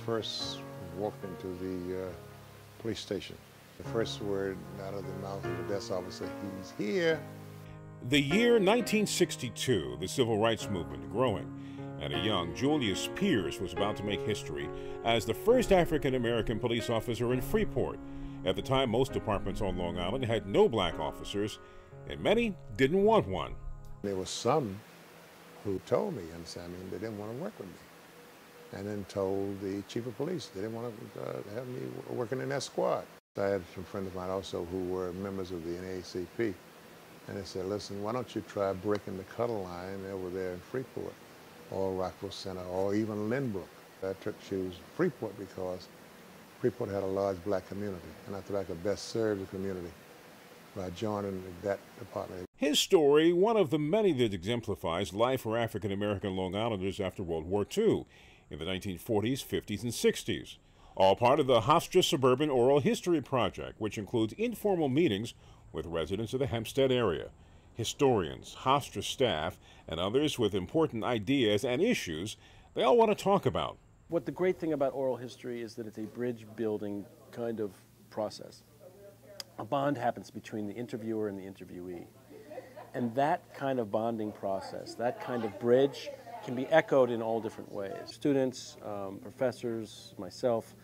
first walked into the police station, the first word out of the mouth of the desk officer, "He's here." The year 1962, the civil rights movement growing, and a young Julius Pierce was about to make history as the first African-American police officer in Freeport. At the time, most departments on Long Island had no black officers, and many didn't want one. There was some who told me, they didn't want to work with me. And then told the chief of police they didn't want to have me working in that squad. I had some friends of mine also who were members of the NAACP, and they said, listen, why don't you try breaking the cuddle line over there in Freeport, or Rockville Center, or even Lynbrook. I chose Freeport because Freeport had a large black community, and I thought I could best serve the community by joining that department. His story, one of the many that exemplifies life for African-American Long Islanders after World War II in the 1940s, 50s, and 60s. All part of the Hofstra Suburban Oral History Project, which includes informal meetings with residents of the Hempstead area, historians, Hofstra staff, and others with important ideas and issues they all want to talk about. What the great thing about oral history is that it's a bridge-building kind of process. A bond happens between the interviewer and the interviewee. And that kind of bonding process, that kind of bridge, can be echoed in all different ways. Students, professors, myself,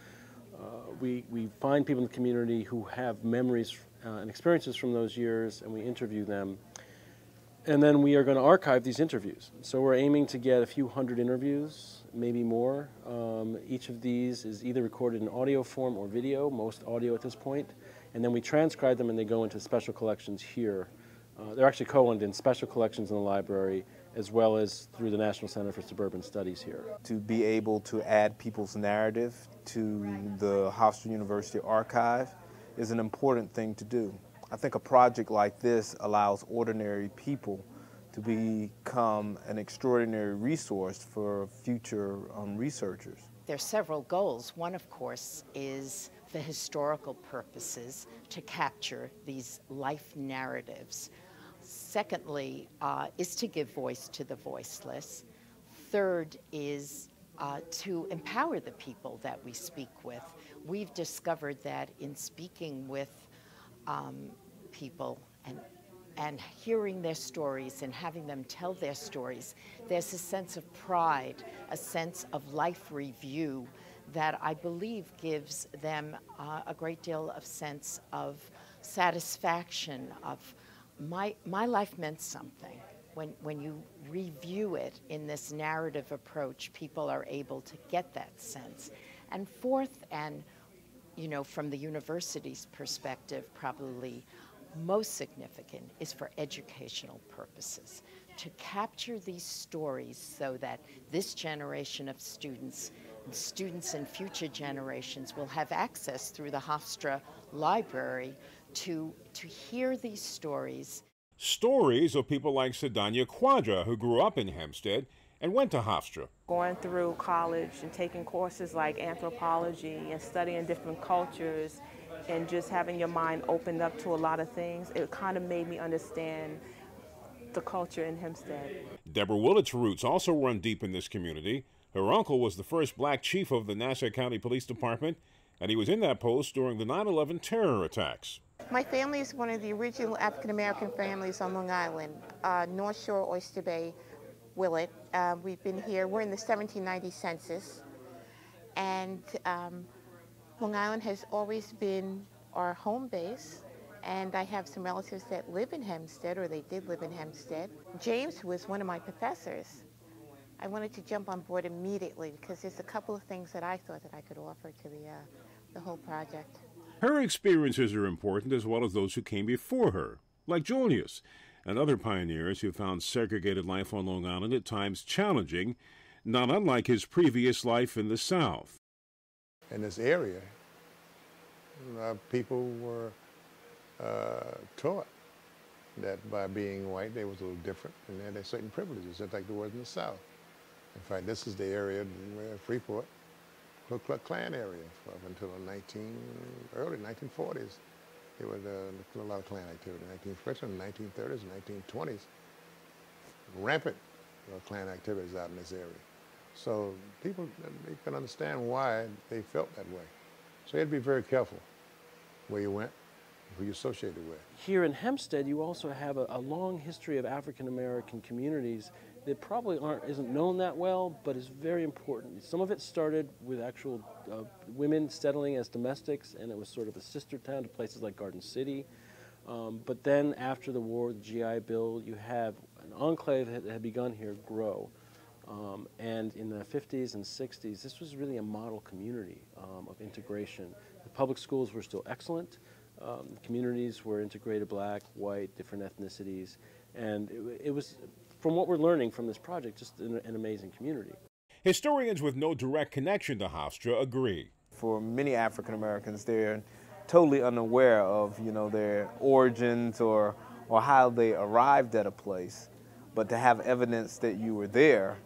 we find people in the community who have memories and experiences from those years, and we interview them. And then we are going to archive these interviews. So we're aiming to get a few hundred interviews, maybe more. Each of these is either recorded in audio form or video, most audio at this point. And then we transcribe them and they go into special collections here. They're actually co-owned in special collections in the library, as well as through the National Center for Suburban Studies here. To be able to add people's narrative to the Hofstra University Archive is an important thing to do. I think a project like this allows ordinary people to become an extraordinary resource for future researchers. There are several goals. One, of course, is the historical purposes to capture these life narratives. Secondly, is to give voice to the voiceless. Third is to empower the people that we speak with. We've discovered that in speaking with people and hearing their stories and having them tell their stories, there's a sense of pride, a sense of life review that I believe gives them a great deal of sense of satisfaction, of my life meant something. When you review it in this narrative approach, people are able to get that sense. And fourth, and from the university's perspective, probably most significant, is for educational purposes, to capture these stories so that this generation of students in future generations will have access through the Hofstra Library to hear these stories. Stories of people like Sedania Quadra, who grew up in Hempstead and went to Hofstra. Going through college and taking courses like anthropology and studying different cultures and just having your mind opened up to a lot of things, it kind of made me understand the culture in Hempstead. Deborah Willett's roots also run deep in this community. Her uncle was the first black chief of the Nassau County Police Department, and he was in that post during the 9/11 terror attacks. My family is one of the original African-American families on Long Island, North Shore, Oyster Bay, Willett. We've been here, we're in the 1790 census, and Long Island has always been our home base, and I have some relatives that live in Hempstead, or they did live in Hempstead. James, who was one of my professors, I wanted to jump on board immediately because there's a couple of things that I thought that I could offer to the whole project. Her experiences are important, as well as those who came before her, like Julius and other pioneers who found segregated life on Long Island at times challenging, not unlike his previous life in the South. In this area, people were taught that by being white, they was a little different, and they had certain privileges, just like there was in the South. In fact, this is the area where Freeport, Ku Klux Klan area, up until the early 1940s. There was a lot of Klan activity, especially in the 1930s and 1920s. Rampant Klan activities out in this area. So people, they can understand why they felt that way. So you had to be very careful where you went, who you associated with. Here in Hempstead, you also have a long history of African American communities that probably isn't known that well, but is very important. Some of it started with actual women settling as domestics, and it was sort of a sister town to places like Garden City. But then after the war, the GI Bill, you have an enclave that had begun here grow. And in the 50s and 60s, this was really a model community of integration. The public schools were still excellent. Communities were integrated, black, white, different ethnicities. And it was, from what we're learning from this project, just an amazing community. Historians with no direct connection to Hofstra agree. For many African Americans, they're totally unaware of, their origins or how they arrived at a place. But to have evidence that you were there,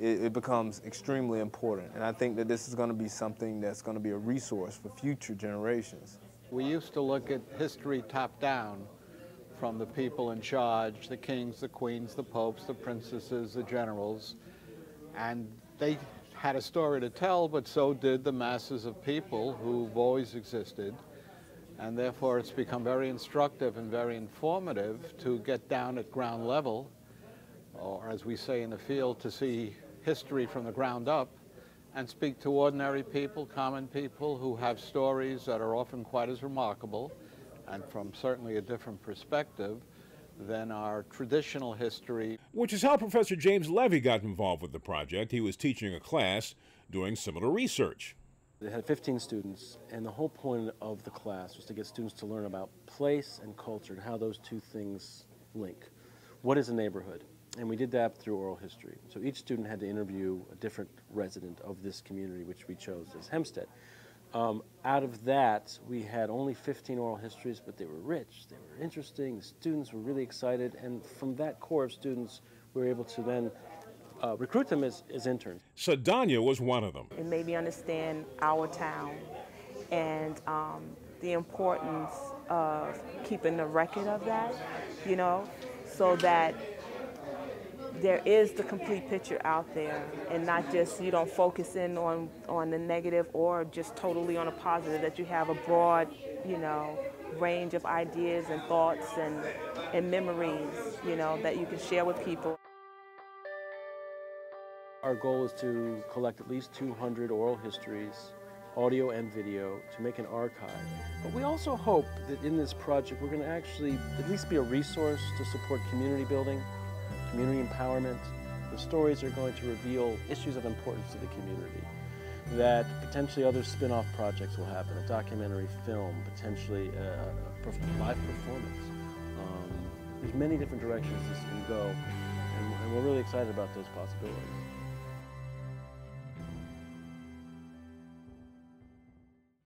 it becomes extremely important. And I think that this is going to be something that's going to be a resource for future generations. We used to look at history top-down, from the people in charge, the kings, the queens, the popes, the princesses, the generals, and they had a story to tell, but so did the masses of people who've always existed, and therefore it's become very instructive and very informative to get down at ground level, or as we say in the field, to see history from the ground up and speak to ordinary people, common people who have stories that are often quite as remarkable and from certainly a different perspective than our traditional history. Which is how Professor James Levy got involved with the project. He was teaching a class doing similar research. They had 15 students, and the whole point of the class was to get students to learn about place and culture and how those two things link. What is a neighborhood? And we did that through oral history. So each student had to interview a different resident of this community, which we chose as Hempstead. Out of that, we had only 15 oral histories, but they were rich, they were interesting, the students were really excited, and from that core of students, we were able to then recruit them as interns. Sadanya was one of them. It made me understand our town and the importance of keeping a record of that, so that there is the complete picture out there, and not just you don't focus in on the negative or just totally on a positive, that you have a broad, range of ideas and thoughts and memories, that you can share with people. Our goal is to collect at least 200 oral histories, audio and video, to make an archive. But we also hope that in this project we're going to actually at least be a resource to support community building, community empowerment. The stories are going to reveal issues of importance to the community, that potentially other spin-off projects will happen, a documentary film, potentially a live performance. There's many different directions this can go, and we're really excited about those possibilities.